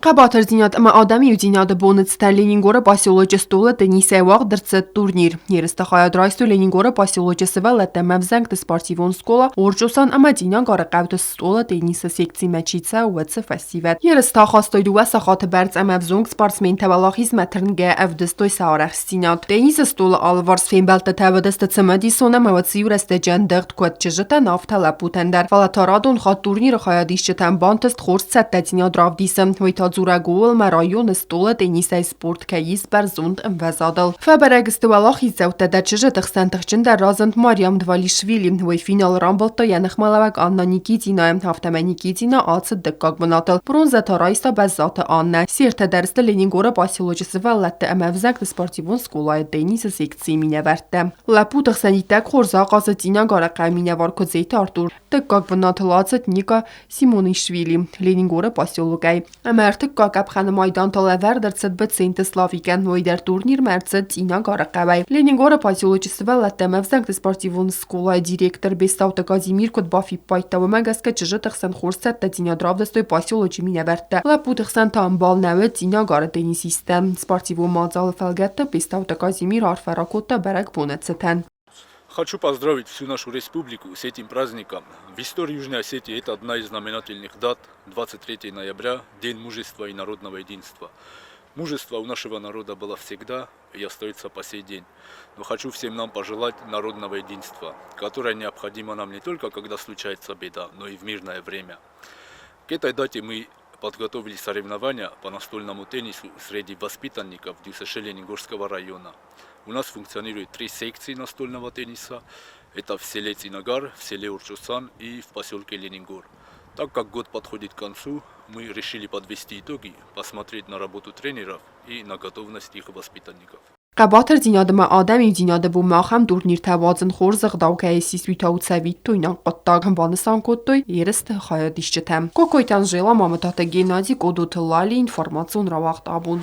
Qabotr Zinat ama odami u Zinat bonitster Leningora posyologistula Denise Waq drcet turnir. Yerista Hayadraistu Leningora posyologisi ve lette mevzengt sportivon skola Orjosan ama Dina gara qavt stola Denise sekci mečica uetse festivat. Yerista xastoydu ve saxat berz mevzung sportsmen tevala hizmetringe evdistoy saarach Zinat. Denise stola alvars fembelte tevadeste cemedisona mevtsiu reste gendert quet çejeta nafta laputender. Falataradon xat turnir Hayadishchetan bantest xorst sette Dina dravdisem. Zuragul Marajon stola Denise sport kayis berzund im Vezadel. Fabereg Walachi zewte der Czyżytych Sentachczyn der Razant Mariam Dvalishvili. W final Rambolta Janech Malawek Anna Nikitina. Haftame Nikitina acid dykkak banatel. Bronze taraysta bezzate Anne. Sirte derste Leningora posyologisi ve lette emevzek sportivon skolaya Denise sekci mineverte. Laputych senitek xorza qazetina gara qaymine var kozeyte Artur. Dykkak banatel acid Nika Simonishvili. Leningora posyologay. Tykka kapxanı Maydan talaver dercet betsente Slaviken Noider turnir mercet Ina Garakavay. Leningora posyologisi ve lette mevzengt sportivon skola direktor Bestavta Kazimir Kutbafi payta ve megaske Czyżytych sen xorset da Dina dravdestoy posyologi mineverte. Laputych sen tam bal nevet Dina Gara tenisistem. Sportivon madzal felgette Bestavta Kazimir Arferakota Berek Bonetseten. Хочу поздравить всю нашу республику с этим праздником. В истории Южной Осетии это одна из знаменательных дат, 23 ноября, День мужества и народного единства. Мужество у нашего народа было всегда и остается по сей день. Но хочу всем нам пожелать народного единства, которое необходимо нам не только когда случается беда, но и в мирное время. К этой дате мы подготовили соревнования по настольному теннису среди воспитанников ДЮСШ Лениногорского района. У нас функционирует 3 секции настольного тенниса. Это в селе Цинагар, в селе Орчосан и в поселке Ленингор. Так как год подходит к концу, мы решили подвести итоги, посмотреть на работу тренеров и на готовность их воспитанников. Qabotr Zinadma Adami Zinada bu maxam turnir tevazın xorzaq davkaya sisvitaut tuynan qattag banisan kottoy yerist Hayadishchetem. Kokoytan jela mamatata Gennadiy Kodut Lali informatsiyon ravaqt abun.